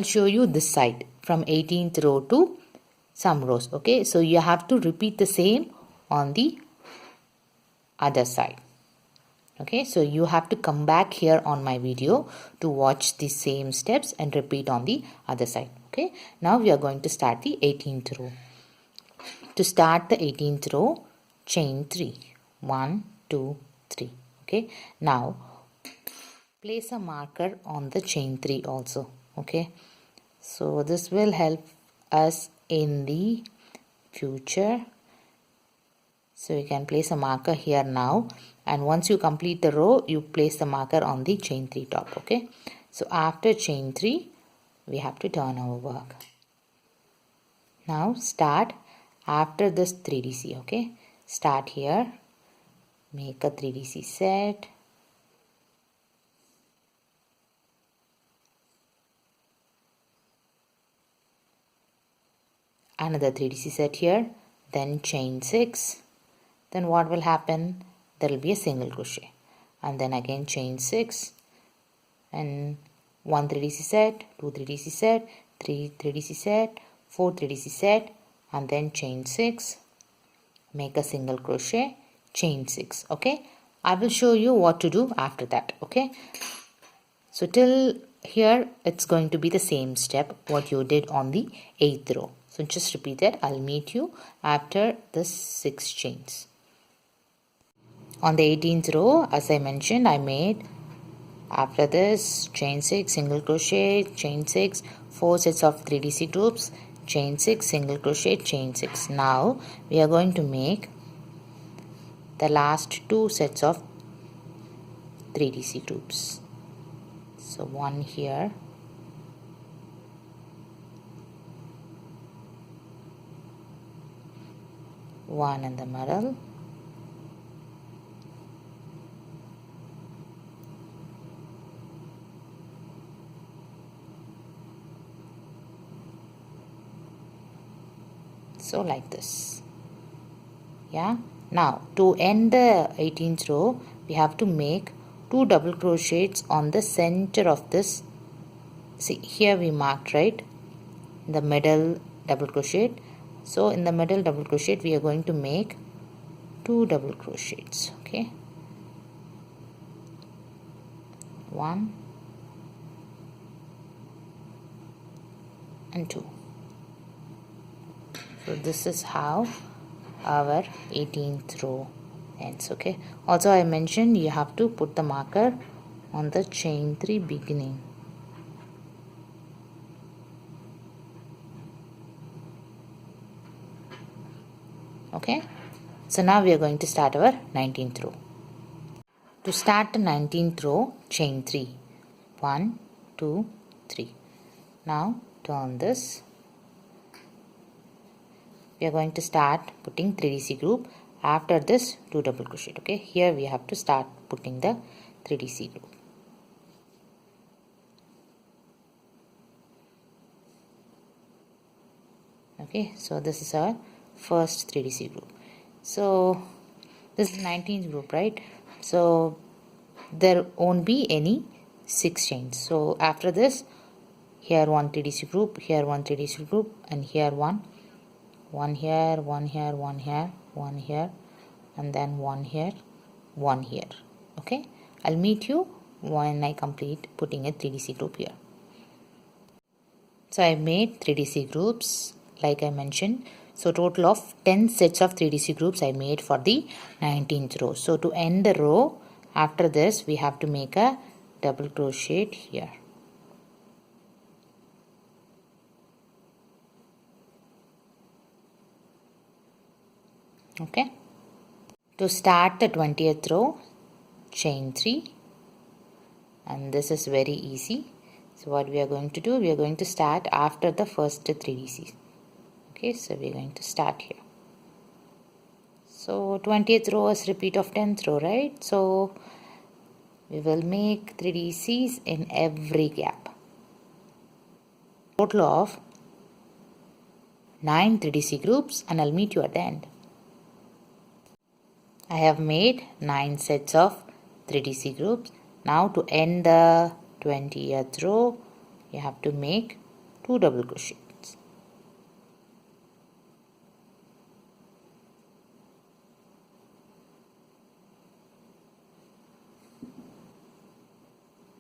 I'll show you this side from 18th row to some rows. Okay, so you have to repeat the same on the other side. Okay, so you have to come back here on my video to watch the same steps and repeat on the other side. Okay, now we are going to start the 18th row. To start the 18th row, chain 3. 1, 2, 3. Okay, now place a marker on the chain 3 also. Okay, so this will help us in the future. So you can place a marker here now, and once you complete the row, you place the marker on the chain 3 top. Okay, so after chain 3 we have to turn our work. Now start after this 3DC. Okay, start here, make a 3DC set, another 3DC set here, then chain 6. Then what will happen? There will be a single crochet, and then again chain 6, and 1 3DC set, 2 3DC set, 3 3DC set, 4 3DC set, and then chain 6, make a single crochet, chain 6. Okay, I will show you what to do after that. Okay, so till here it's going to be the same step what you did on the 8th row. So just repeat it. I'll meet you after the 6 chains. On the 18th row, as I mentioned, I made after this chain 6, single crochet, chain 6, 4 sets of 3DC groups, chain 6, single crochet, chain 6. Now we are going to make the last 2 sets of 3DC groups. So one here, one in the middle, so like this. Yeah, now to end the 18th row we have to make 2 double crochets on the center of this. See, here we marked, right, the middle double crochet. So in the middle double crochet we are going to make 2 double crochets. Okay, 1 and 2. So this is how our 18th row ends. Okay, also I mentioned you have to put the marker on the chain 3 beginning. Okay, so now we are going to start our 19th row. To start the 19th row, chain 3. 1, 2, 3. Now turn this. We are going to start putting 3DC group after this 2 double crochet. Okay, here we have to start putting the 3DC group. Okay, so this is our first 3DC group. So this is 19th group, right? So there won't be any 6 chains. So after this, here 1 3DC group, here 1 3DC group, and here one here, one here, one here, one here, and then one here, one here. Okay, I'll meet you when I complete putting a 3DC group here. So I made 3DC groups like I mentioned. So total of 10 sets of 3DC groups I made for the 19th row. So to end the row, after this we have to make a double crochet here. Okay, to start the 20th row, chain 3, and this is very easy. So what we are going to do, we are going to start after the first 3DC. Okay, so we are going to start here. So 20th row is repeat of 10th row, right? So we will make 3DCs in every gap. Total of 9 3DC groups, and I'll meet you at the end. I have made 9 sets of 3DC groups. Now to end the 20th row, you have to make 2 double crochets.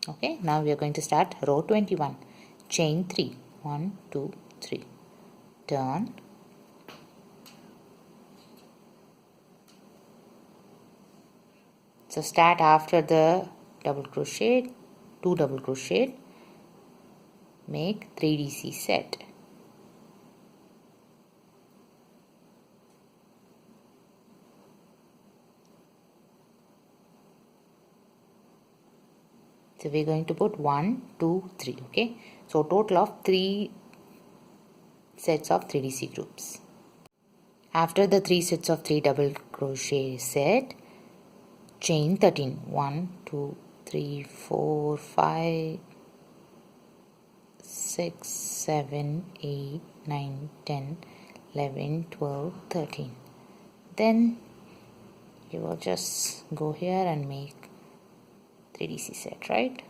Okay, now we are going to start row 21. Chain 3. 1, 2, 3. Turn. So start after the double crochet, 2 double crochet, make 3DC set. So we're going to put 1, 2, 3. Okay, so total of 3 sets of 3DC groups. After the 3 sets of 3 double crochet set, chain 13. 1, 2, 3, 4, 5, 6, 7, 8, 9, 10, 11, 12, 13. Then you will just go here and make 3DC set, right?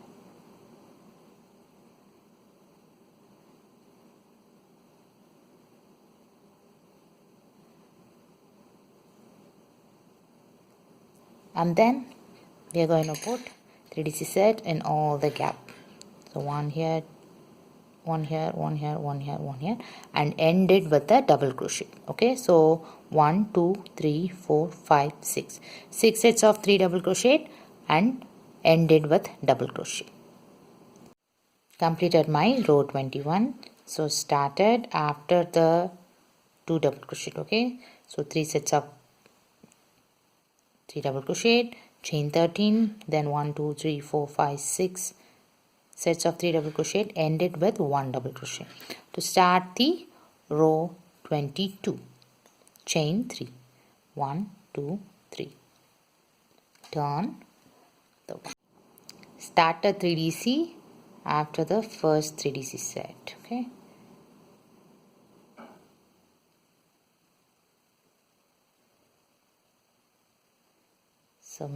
And then we are going to put 3DC set in all the gap. So one here, one here, one here, one here, one here, and end it with a double crochet. Okay, so 1, 2, 3, 4, 5, 6. 6 sets of 3 double crochet and ended with double crochet. Completed my row 21. So started after the 2 double crochet. Okay, so 3 sets of 3 double crochet, chain 13, then 1, 2, 3, 4, 5, 6 sets of 3 double crochet, ended with 1 double crochet. To start the row 22, chain 3, 1, 2, 3, turn the one. Start a 3DC after the first 3DC set. Okay, so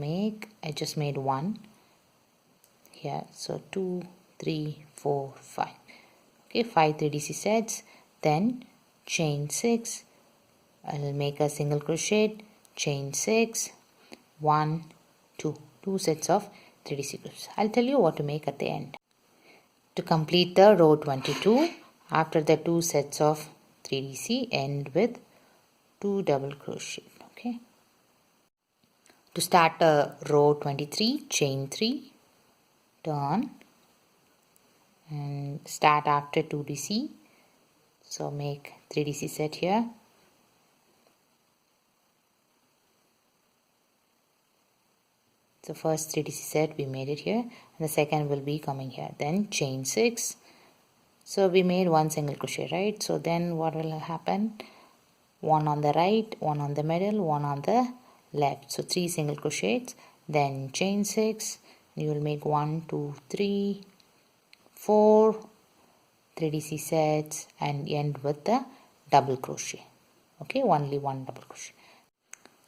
I just made 1 here, so 2, 3, 4, 5. Okay, 5 3DC sets, then chain 6, I'll make a single crochet, chain 6, 1, 2 sets of 3DC groups. I'll tell you what to make at the end. To complete the row 22, after the 2 sets of 3DC, end with 2 double crochet. Okay, to start row 23, chain 3, turn, and start after 2DC. So make 3DC set here. So first 3DC set we made it here, and the second will be coming here. Then chain 6. So we made 1 single crochet, right? So then what will happen? 1 on the right, 1 on the middle, 1 on the left. So 3 single crochets. Then chain 6. You will make 1, 2, 3, 4 3DC sets and end with the double crochet. Okay, only 1 double crochet.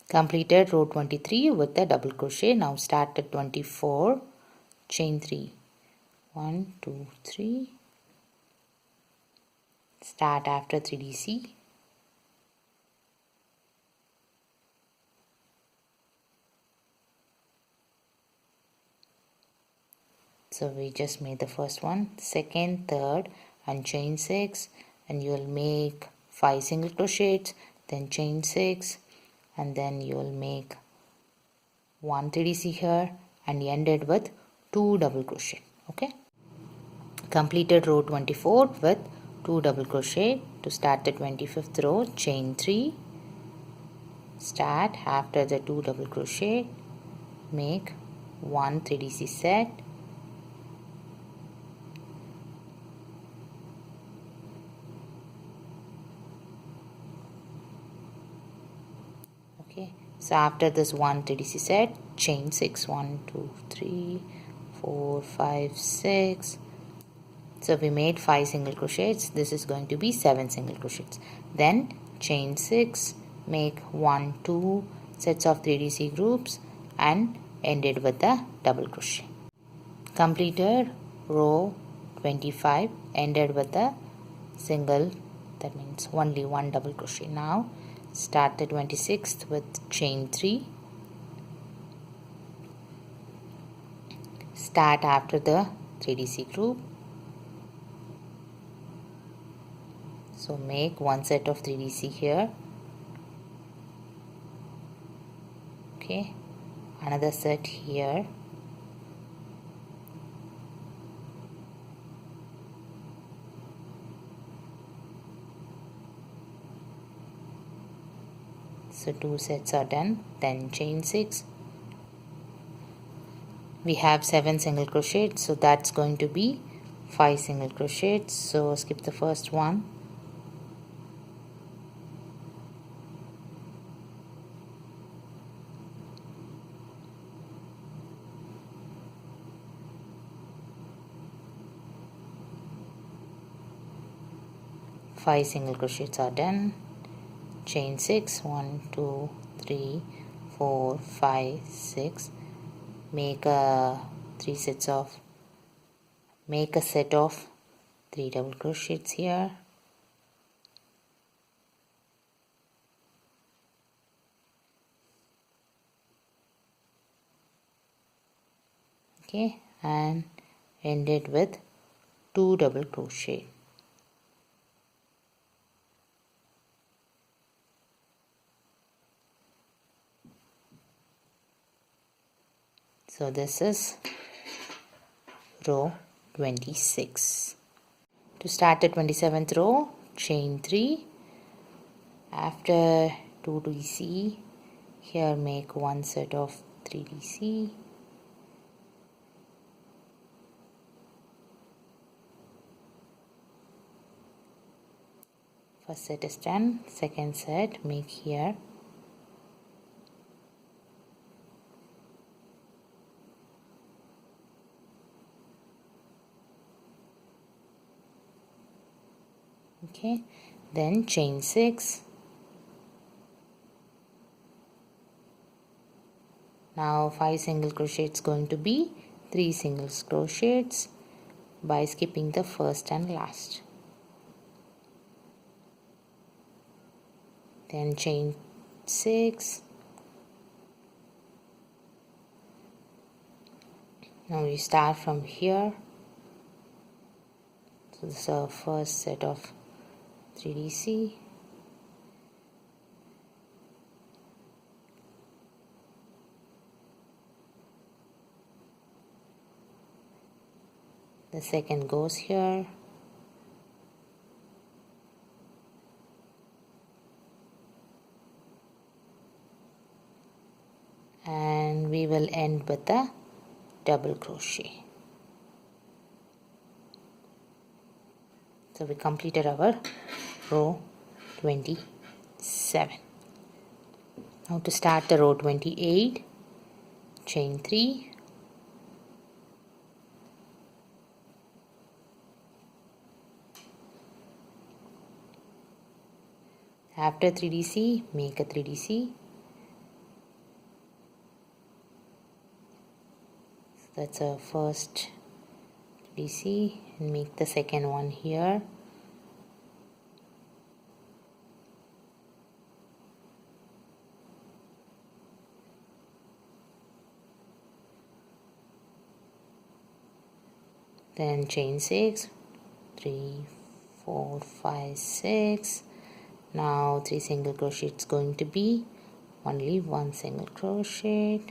Completed row 23 with the double crochet. Now start at 24, chain 3, 1, 2, 3, start after 3DC, so we just made the first one, second, third, and chain 6, and you will make 5 single crochets, then chain 6, and then you will make 1 3DC here and end it with 2 double crochet. Okay, completed row 24 with 2 double crochet. To start the 25th row, chain 3, start after the 2 double crochet, make 1 3DC set, so after this 1 3DC set, chain 6, 1, 2, 3, 4, 5, 6. So we made 5 single crochets. This is going to be 7 single crochets. Then chain 6, make 1, 2 sets of 3DC groups and ended with a double crochet. Completed row 25, ended with a single, that means only one double crochet. Now start the 26th with chain 3. Start after the 3DC group. So make one set of 3DC here. Okay, another set here. So 2 sets are done. Then chain 6. We have 7 single crochets, so that's going to be 5 single crochets. So skip the first one. Five single crochets are done. Chain 6, 1 2 3 4 5 6. Make a set of 3 double crochets here. Okay, and end it with 2 double crochet. So this is row 26. To start the 27th row, chain 3. After 2DC, here make one set of 3DC. First set is done. Second set, make here. Okay, then chain 6. Now 5 single crochets going to be 3 single crochets by skipping the first and last. Then chain 6. Now we start from here. So this is our first set of 3DC. The second goes here. And we will end with a double crochet. So we completed our row 27. Now to start the row 28, chain 3. After 3DC, make a 3DC. So that's our first 3DC, and make the second one here. Then chain 6, 3 4 5 6. Now 3 single crochet, it's going to be only 1 single crochet.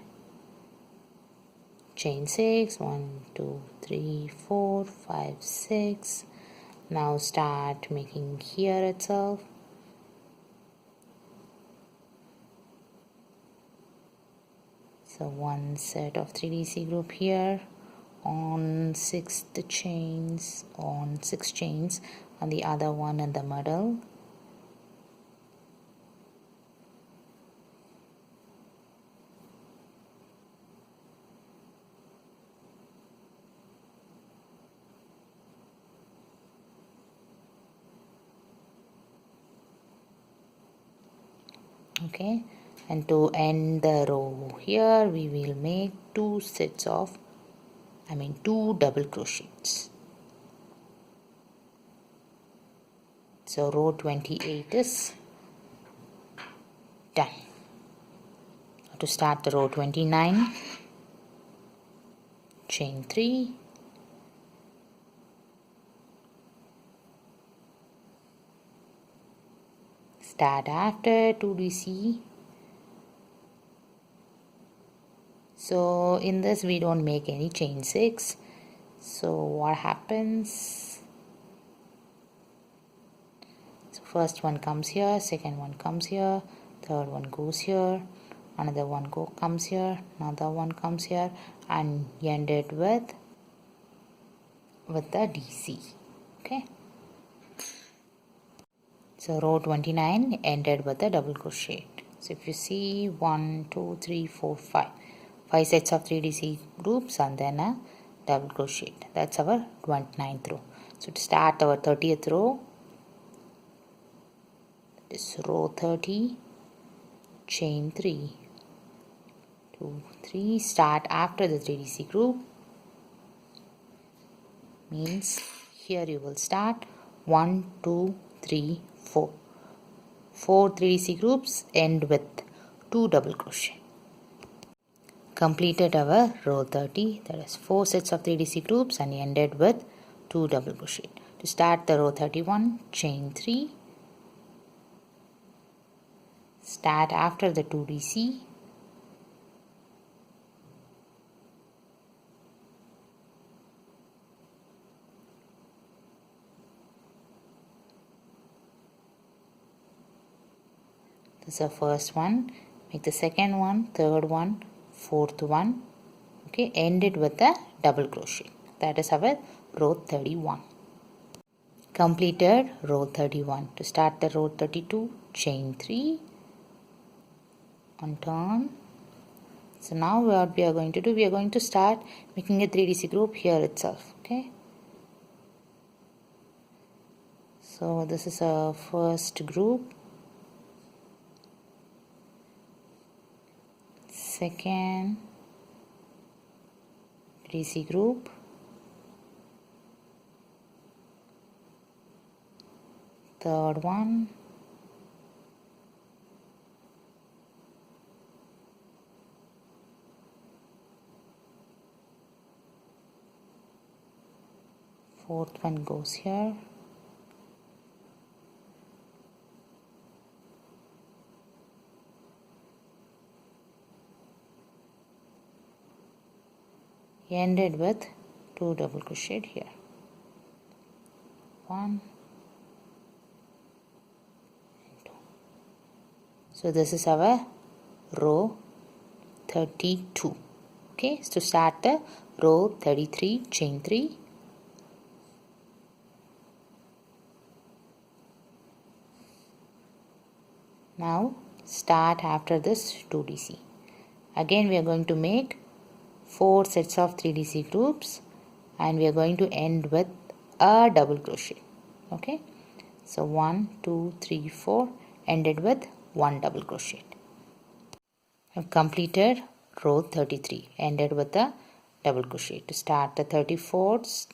Chain 6, 1 2 3 4 5 6. Now start making here itself. So one set of 3DC group here on 6 chains, and the other one in the middle. Okay, and to end the row here we will make 2 double crochets. So row 28 is done. To start the row 29, chain 3, start after 2DC. So in this we don't make any chain 6. So what happens? So first one comes here, second one comes here, third one goes here, another one comes here, another one comes here, and ended with the DC. Okay. So row 29 ended with a double crochet. So if you see 1, 2, 3, 4, 5. 5 sets of 3DC groups and then a double crochet. That's our 29th row. So to start our 30th row, this row 30, chain 3, 2, 3, start after the 3DC group. Means here you will start 1, 2, 3, 4. 4 3DC groups end with 2 double crochet. Completed our row 30, that is 4 sets of 3DC groups and ended with 2 double crochet. To start the row 31, chain 3, start after the 2DC, this is the first one, make the second one, third one, fourth one, okay, end it with a double crochet. That is our row 31. Completed row 31. To start the row 32, chain 3, on turn. So now what we are going to do, we are going to start making a 3DC group here itself, okay. So this is our first group, second 3DC group, third one, fourth one goes here, ended with 2 double crochet here, 1 and 2. So this is our row 32. Okay, so start the row 33, chain 3, now start after this 2DC. Again we are going to make 4 sets of 3DC groups and we are going to end with a double crochet. Okay, so 1, 2, 3, 4, ended with 1 double crochet. I've completed row 33, ended with a double crochet. To start the 34th,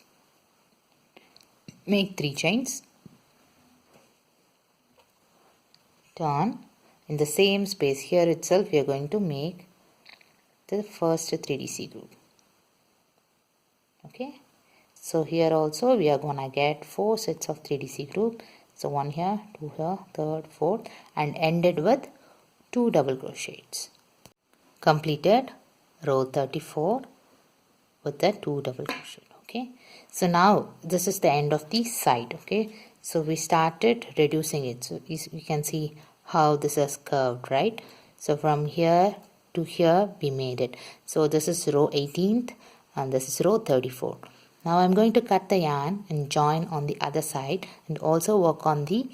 make 3 chains, turn. In the same space here itself we are going to make the first 3DC group. Okay, so here also we are gonna get 4 sets of 3DC group. So 1 here, 2 here, 3rd, 4th, and ended with 2 double crochets. Completed row 34 with the 2 double crochet. Okay, so now this is the end of the side. Okay, so we started reducing it, so we can see how this is curved, right? So from here to here we made it. So this is row 18th and this is row 34. Now I'm going to cut the yarn and join on the other side and also work on the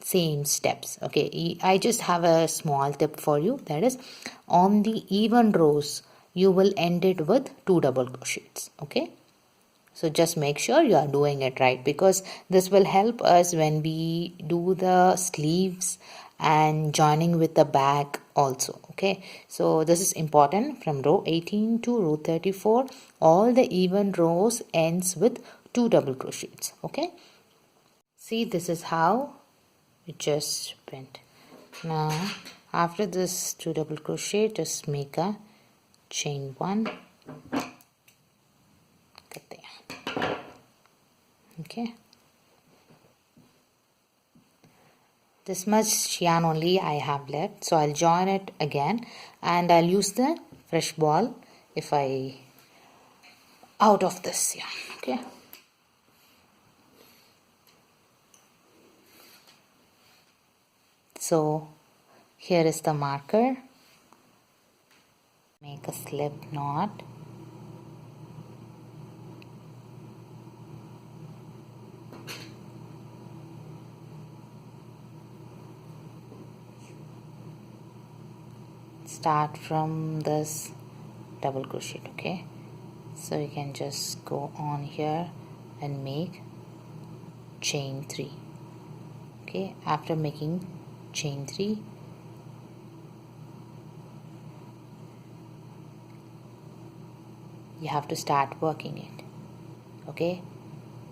same steps. Okay, I just have a small tip for you, that is on the even rows you will end it with 2 double crochets. Okay, so just make sure you are doing it right, because this will help us when we do the sleeves and joining with the back also. Okay, so this is important. From row 18 to row 34 all the even rows ends with 2 double crochets. Okay, See, this is how it just went. Now after this 2 double crochet, just make a chain 1, cut there. Okay, this much yarn only I have left, so I'll join it again and I'll use the fresh ball if I out of this yarn. Okay, so here is the marker. Make a slip knot. Start from this double crochet. Okay, so you can just go on here and make chain 3. Okay, after making chain 3, you have to start working it. Okay,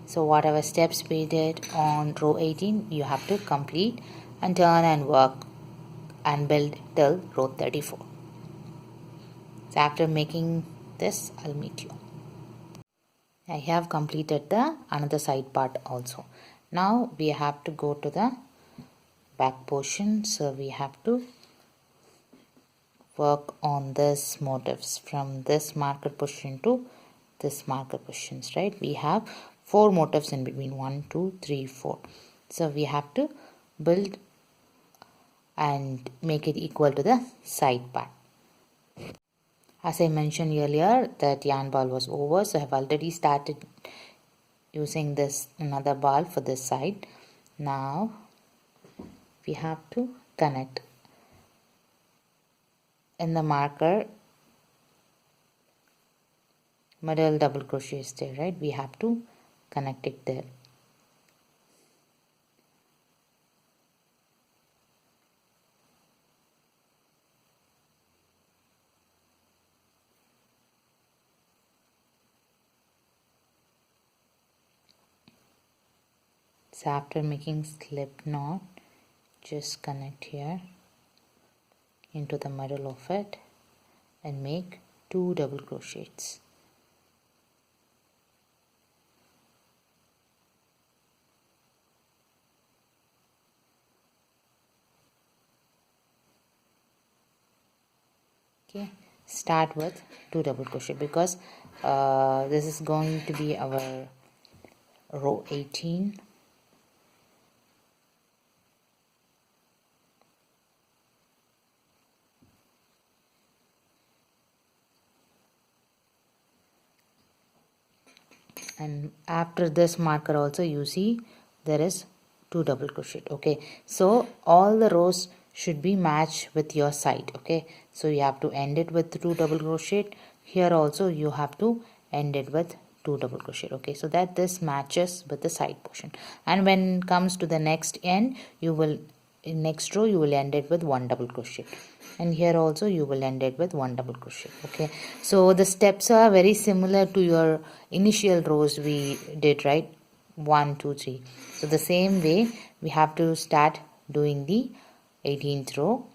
so whatever steps we did on row 18, you have to complete and turn and work and build till row 34. So after making this, I'll meet you. I have completed the another side part also. Now we have to go to the back portion, so we have to work on this motifs from this marker position to this marker positions, right? We have 4 motifs in between, 1 2 3 4, so we have to build and make it equal to the side part. As I mentioned earlier, that yarn ball was over, so I have already started using this another ball for this side. Now we have to connect in the marker. Middle double crochet is there, right? We have to connect it there. So after making slip knot, just connect here into the middle of it and make 2 double crochets. Okay, start with 2 double crochet because this is going to be our row 18. And after this marker also, you see there is 2 double crochet. Okay, so all the rows should be matched with your side. Okay, so you have to end it with 2 double crochet. Here also you have to end it with 2 double crochet. Okay, so that this matches with the side portion, and when it comes to the next end, you will in next row you will end it with 1 double crochet, and here also you will end it with 1 double crochet. Okay, so the steps are very similar to your initial rows we did, right? 1 2 3. So the same way we have to start doing the 18th row.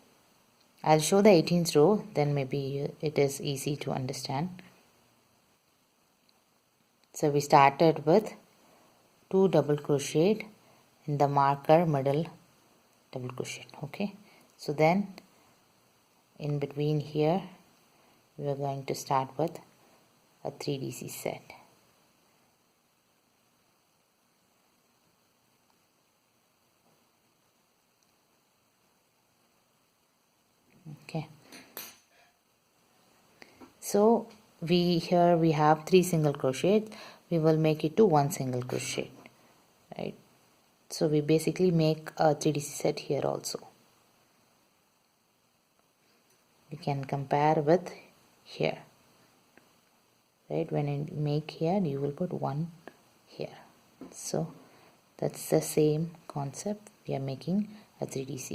I'll show the 18th row, then maybe it is easy to understand. So we started with 2 double crochet in the marker middle double crochet. Okay, so then in between here we are going to start with a 3DC set. Okay, so we have 3 single crochets. We will make it to 1 single crochet, right? So we basically make a 3DC set here also. You can compare with here, right? When you make here, you will put 1 here. So that's the same concept. We are making a 3DC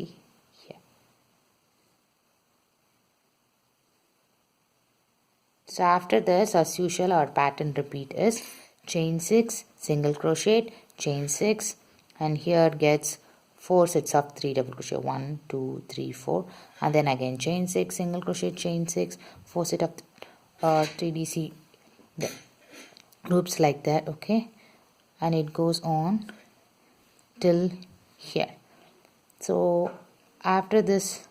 here. So after this, as usual, our pattern repeat is chain 6, single crochet, chain 6, and here gets 4 sets of 3 double crochet, 1 2 3 4, and then again chain 6, single crochet, chain 6, 4 set of 3DC groups like that. Okay, and it goes on till here. So after this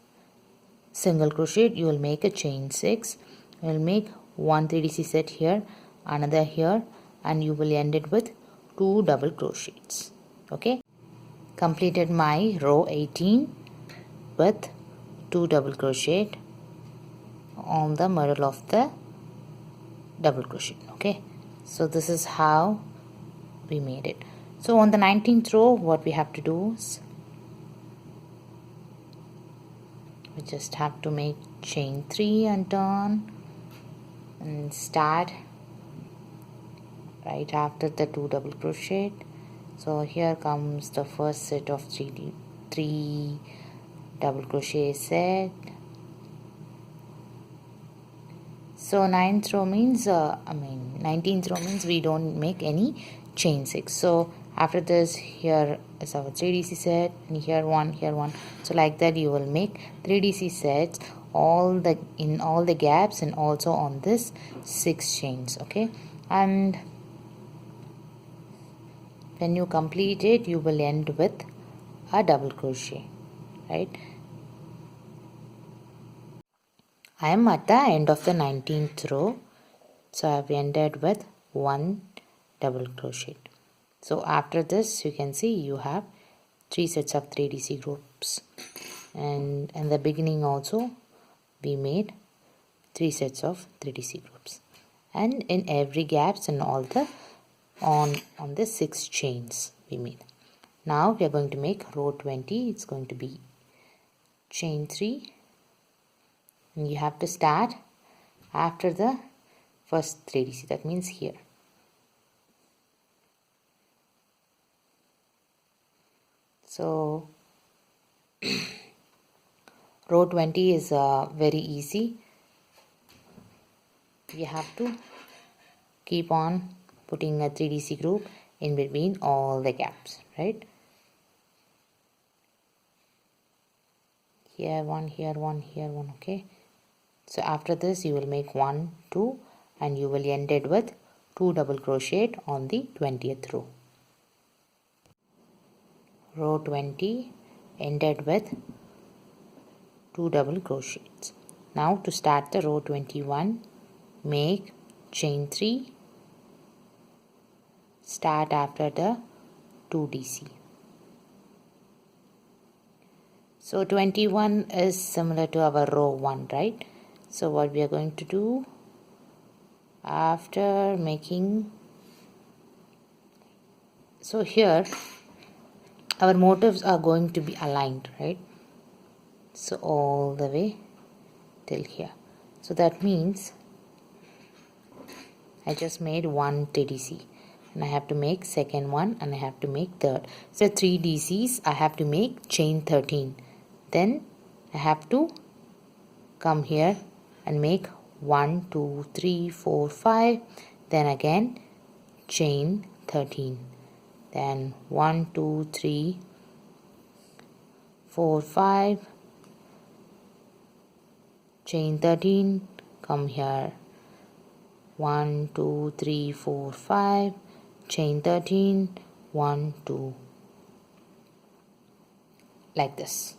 single crochet, you will make a chain 6, you will make one 3DC set here, another here, and you will end it with 2 double crochets. Okay, completed my row 18 with 2 double crochet on the middle of the double crochet. Okay, so this is how we made it. So on the 19th row, what we have to do is we just have to make chain 3 and turn and start right after the 2 double crochet. So here comes the first set of 3 double crochet set. So 19th row means we don't make any chain 6. So after this, here is our 3DC set, and here one, here one. So like that you will make 3DC sets in all the gaps and also on this 6 chains. Okay, and when you complete it, you will end with a double crochet, right? I am at the end of the 19th row, so I have ended with 1 double crochet. So after this, you can see you have 3 sets of 3DC groups, and in the beginning also we made 3 sets of 3DC groups, and in every gaps and all the on the 6 chains we made. Now we are going to make row 20. It's going to be chain 3, and you have to start after the first 3DC, that means here. So row 20 is very easy. You have to keep on putting a 3DC group in between all the gaps, right? Here one, here one, here one. Okay, so after this you will make 1 2, and you will end it with 2 double crochet on the 20th row. Row 20 ended with 2 double crochets. Now to start the row 21, make chain 3, start after the 2DC. So 21 is similar to our row 1, right? So what we are going to do after making, so here our motifs are going to be aligned, right? So all the way till here. So that means I just made 1 3DC, and I have to make second one, and I have to make third. So 3 DCs I have to make chain 13. Then I have to come here and make 1 2 3 4 5, then again chain 13, then 1 2 3 4 5, chain 13, come here, 1 2 3 4 5, chain 13, 1 2, like this.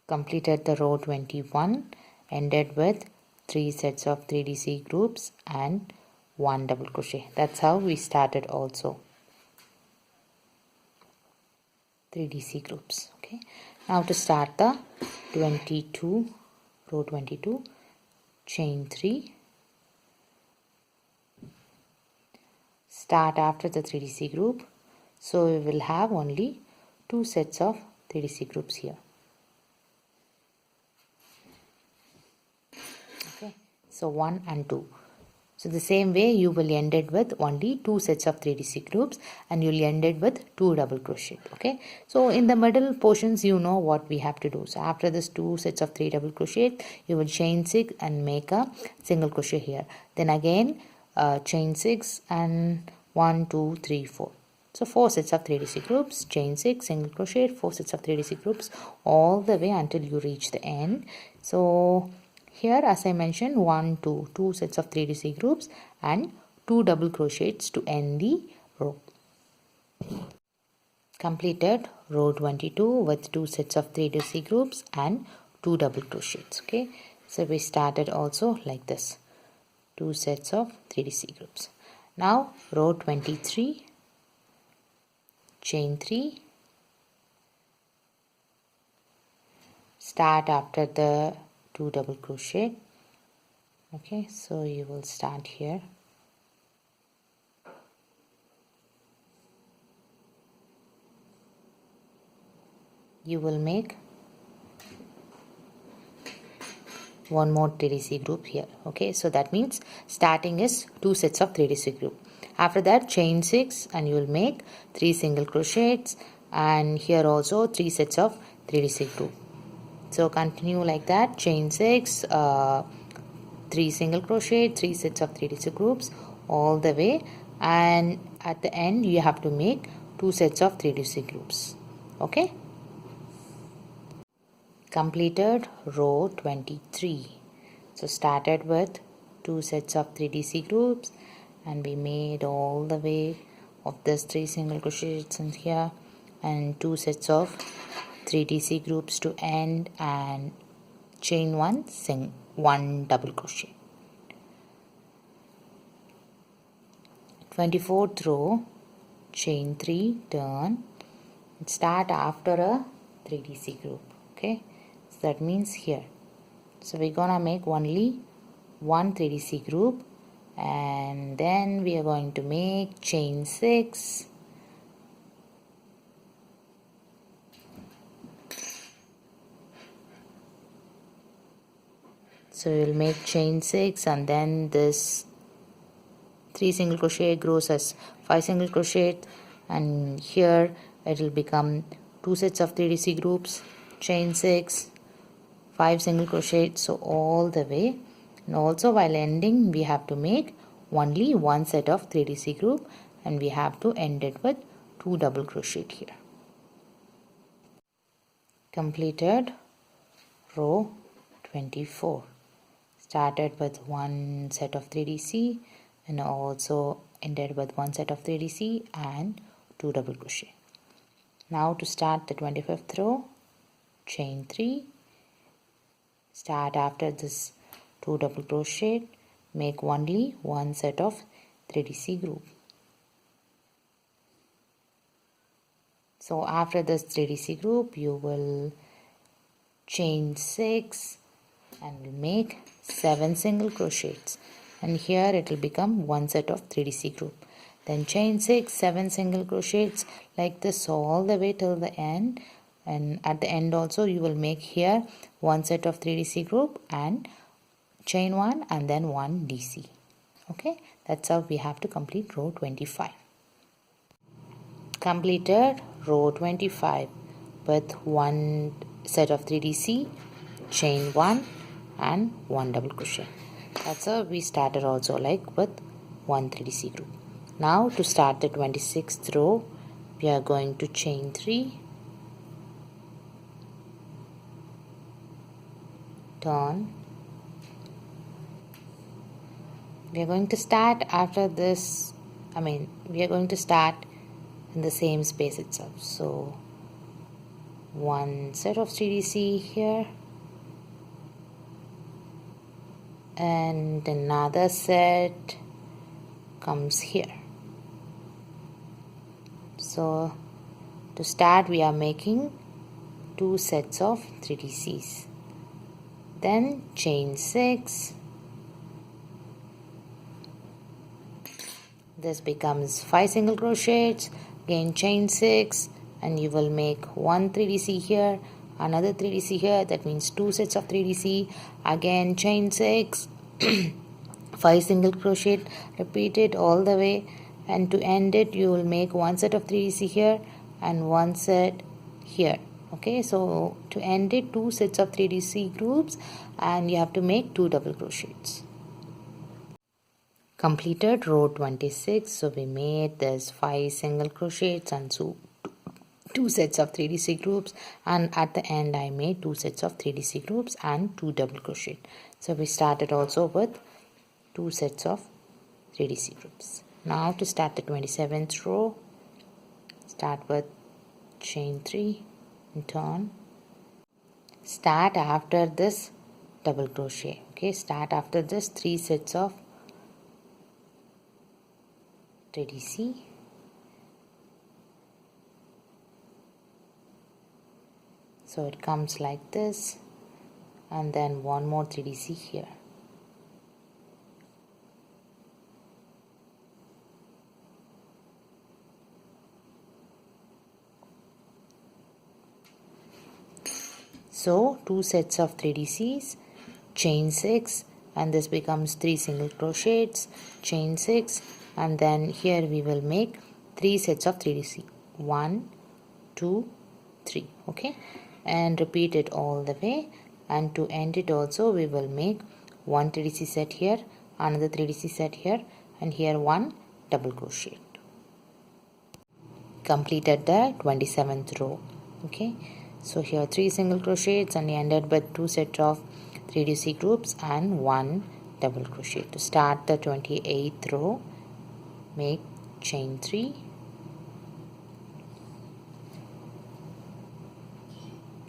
Completed the row 21, ended with 3 sets of 3DC groups and 1 double crochet. That's how we started also. 3DC groups. Okay, now to start the 22, row 22, chain 3, start after the 3DC group. So we will have only 2 sets of 3DC groups here. Okay, so 1 and 2. So the same way you will end it with only 2 sets of 3DC groups, and you will end it with 2 double crochet. Okay, so in the middle portions you know what we have to do. So after this 2 sets of 3 double crochet, you will chain 6 and make a single crochet here. Then again chain 6 and 1 2 3 4. So 4 sets of 3DC groups, chain 6, single crochet, 4 sets of 3DC groups all the way until you reach the end. So here, as I mentioned, 2 sets of 3DC groups and 2 double crochets to end the row. Completed row 22 with 2 sets of 3DC groups and 2 double crochets. Okay, so we started also like this, 2 sets of 3DC groups. Now row 23, chain 3, start after the 2 double crochet. Okay, so you will start here. You will make one more 3DC group here. Okay, so that means starting is 2 sets of 3DC group. After that, chain 6 and you will make 3 single crochets, and here also 3 sets of 3DC group. So continue like that, chain 6, 3 single crochet, 3 sets of 3DC groups all the way, and at the end you have to make 2 sets of 3DC groups. Okay, completed row 23. So started with 2 sets of 3DC groups and we made all the way of this 3 single crochets in here and 2 sets of 3DC groups to end, and chain 1 double crochet. 24th row, chain 3, turn, and start after a 3DC group. Okay, so that means here, so we're gonna make only one 3DC group, and then we are going to make chain 6, so we'll make chain 6 and then this 3 single crochet grows as 5 single crochet, and here it will become 2 sets of 3DC groups, chain 6, 5 single crochet, so all the way. And also while ending we have to make only one set of 3DC group and we have to end it with 2 double crochet here. Completed row 24. Started with one set of 3DC and also ended with one set of 3DC and 2 double crochet. Now to start the 25th row, chain 3, start after this 2 double crochet, make only one set of 3DC group. So after this 3DC group you will chain 6 and will make 7 single crochets, and here it will become one set of 3DC group. Then chain 6, 7 single crochets like this all the way till the end, and at the end also you will make here one set of 3DC group and chain 1 and then 1 DC. Okay, that's how we have to complete row 25. Completed row 25 with one set of 3DC, chain 1 and 1 double crochet. That's how we started also, like with one 3DC group. Now to start the 26th row, we are going to chain 3, turn. We are going to start after this, we are going to start in the same space itself. So one set of 3DC here and another set comes here. So to start we are making 2 sets of 3DCs, then chain 6, this becomes 5 single crochets, again chain 6, and you will make one 3DC here, another 3DC here, that means 2 sets of 3DC, again chain 6, 5 single crochet, repeat it all the way, and to end it you will make one set of 3DC here and one set here. Okay, so to end it 2 sets of 3DC groups and you have to make 2 double crochets. Completed row 26. So we made this 5 single crochets and so 2 sets of 3DC groups, and at the end I made 2 sets of 3DC groups and 2 double crochet. So we started also with 2 sets of 3DC groups. Now to start the 27th row, start with chain 3 and turn. Start after this double crochet. Okay, start after this 3 sets of 3DC. So it comes like this, and then one more 3DC here. So 2 sets of 3DCs, chain 6, and this becomes 3 single crochets, chain 6, and then here we will make 3 sets of 3DC. 1, 2, 3. Okay, and repeat it all the way, and to end it also we will make one 3DC set here, another 3DC set here, and here one double crochet. Completed the 27th row. Okay, so here 3 single crochets and ended with 2 sets of 3DC groups and 1 double crochet. To start the 28th row, make chain 3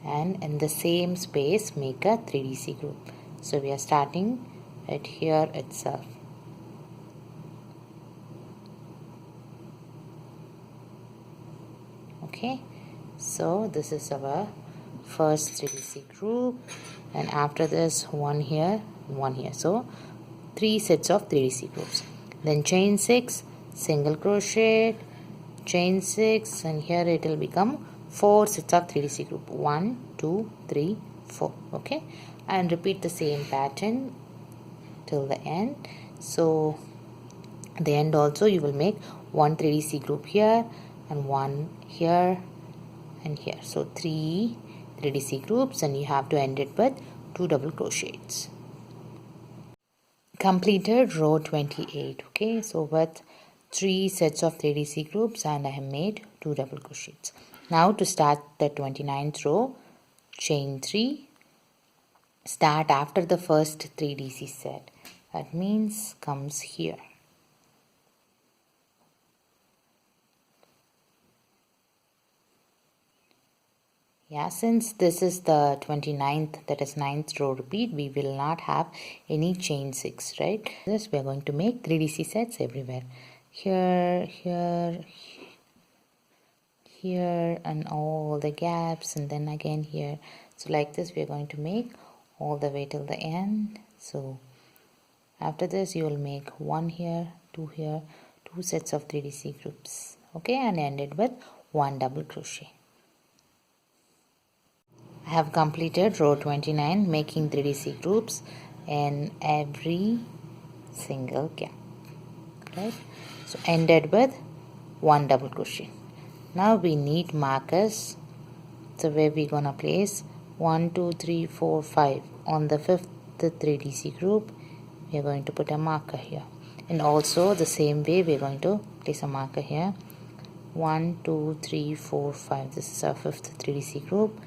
and in the same space make a 3DC group. So we are starting it here itself. Okay, so this is our first 3DC group, and after this one here, one here. So 3 sets of 3DC groups. Then chain 6, single crochet, chain 6, and here it will become 4 sets of 3DC group. 1, 2, 3, 4. Okay, and repeat the same pattern till the end. So at the end also you will make one 3DC group here and one here and here. So 3 3DC groups, and you have to end it with 2 double crochets. Completed row 28. Okay, so with 3 sets of 3DC groups, and I have made 2 double crochets. Now to start the 29th row, chain 3, start after the first 3DC set. That means comes here. Yeah, since this is the 29th, that is 9th row repeat, we will not have any chain 6, right? This we are going to make 3DC sets everywhere. Here, here, here, and all the gaps, and then again here. So like this we are going to make all the way till the end. So after this you will make 1 here, 2 here, 2 sets of 3DC groups. Okay, and end it with 1 double crochet. I have completed row 29, making 3DC groups in every single gap, right? So ended with 1 double crochet. Now we need markers. So where we gonna place 1, 2, 3, 4, 5 on the 5th 3DC group, we are going to put a marker here, and also the same way we are going to place a marker here. 1, 2, 3, 4, 5. This is our 5th 3DC group.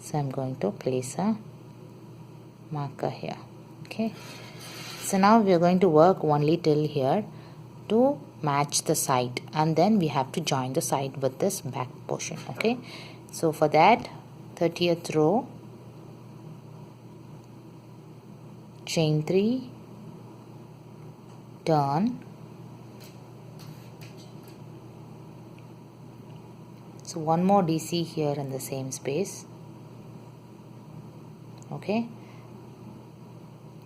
So I'm going to place a marker here. Okay, so now we are going to work only till here to match the side, and then we have to join the side with this back portion. Okay, so for that 30th row, chain 3, turn. So one more DC here in the same space. Okay,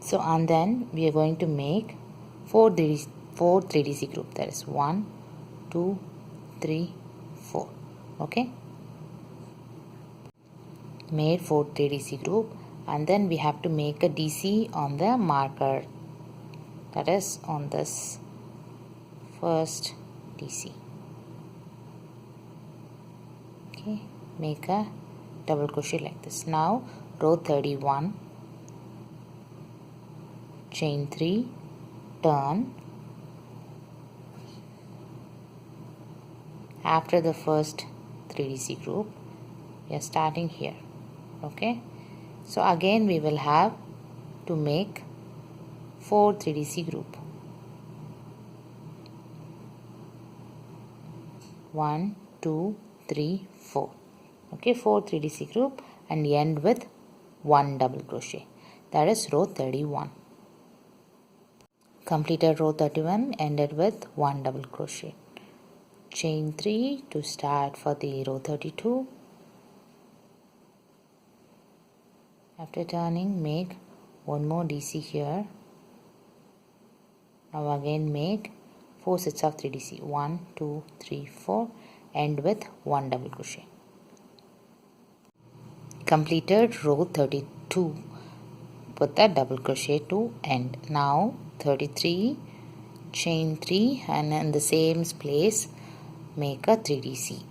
so and then we are going to make 4 3DC group. That is 1, 2, 3, 4. Okay, made 4 3DC group, and then we have to make a DC on the marker, that is on this first DC. Okay, make a double crochet like this. Now row 31, chain 3, turn, after the first 3DC group, we are starting here. Okay, so again we will have to make 4 3DC group. 1, 2, 3, 4. Okay, 4 3DC group and end with 1 double crochet. That is row 31. Completed row 31, ended with 1 double crochet. Chain 3 to start for the row 32. After turning, make one more DC here. Now again make 4 sets of 3DC. 1, 2, 3, 4. End with 1 double crochet. Completed row 32 with a double crochet to end. Now 33, chain 3 and in the same place make a 3DC.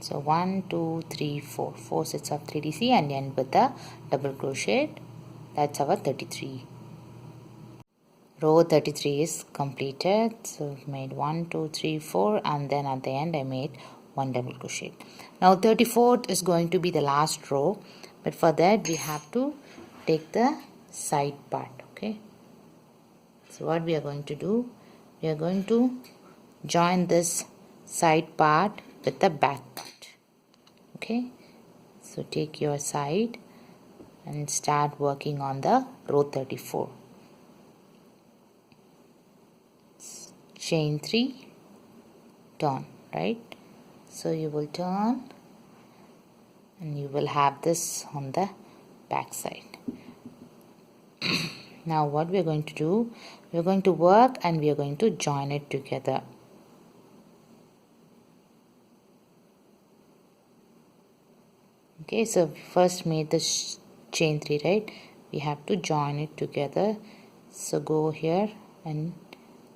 So 1, 2, 3, 4. 4 sets of 3DC and end with a double crochet. That's our 33. Row 33 is completed. So I've made 1, 2, 3, 4 and then at the end I made 1 double crochet. Now 34th is going to be the last row, but for that we have to take the side part. Okay. So what we are going to do, we are going to join this side part with the back part. Okay, so take your side and start working on the row 34. Chain 3, turn, right? So you will turn and you will have this on the back side. Now what we are going to do, we are going to work and we are going to join it together. Okay, so first made the chain 3, right? We have to join it together. So go here and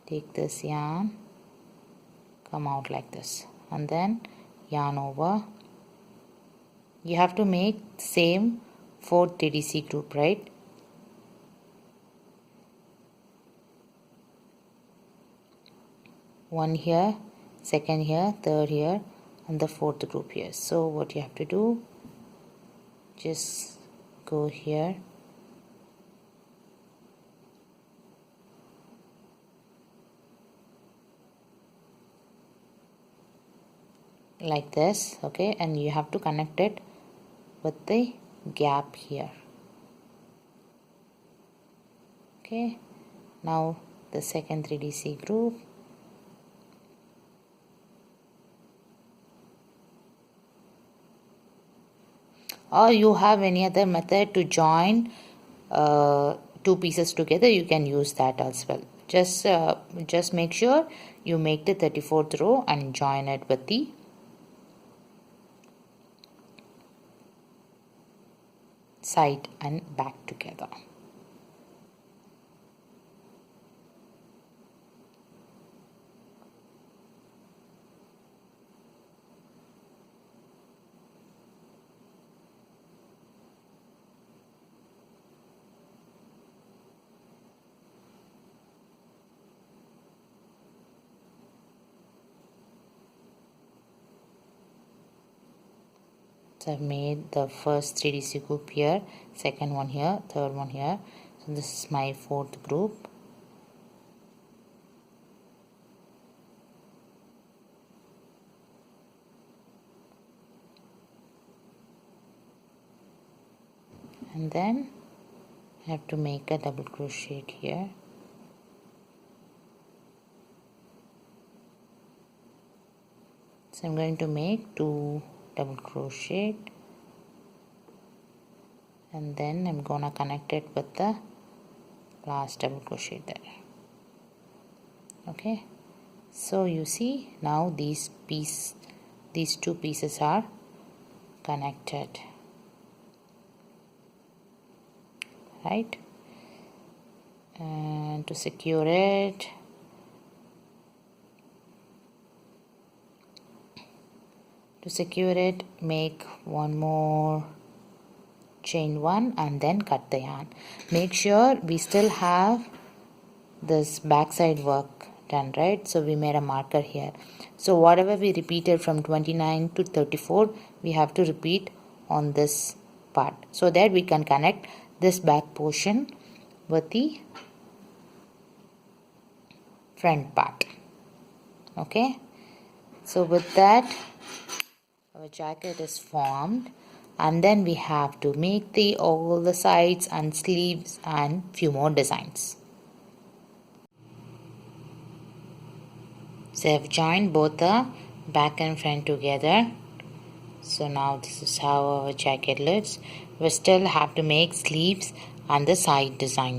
take this yarn, come out like this, and then yarn over. You have to make same 4 3DC group, right? One here, second here, third here, and the fourth group here. So what you have to do, just go here, like this, okay, and you have to connect it with the gap here. Okay, now the second 3DC group, or you have any other method to join 2 pieces together, you can use that as well. Just make sure you make the 34th row and join it with the side and back together. So I've made the first 3DC group here, second one here, third one here. So this is my 4th group. And then I have to make a double crochet here. So I'm going to make 2 double crochet and then I'm gonna connect it with the last double crochet there. Okay, so you see now these 2 pieces are connected, right? And to secure it, To secure it, make one more chain 1 and then cut the yarn. Make sure we still have this backside work done, right? So we made a marker here. So whatever we repeated from 29 to 34, we have to repeat on this part, so that we can connect this back portion with the front part. Okay, so with that our jacket is formed, and then we have to make all the sides and sleeves and few more designs. So I've joined both the back and front together. So now this is how our jacket looks. We still have to make sleeves and the side designs.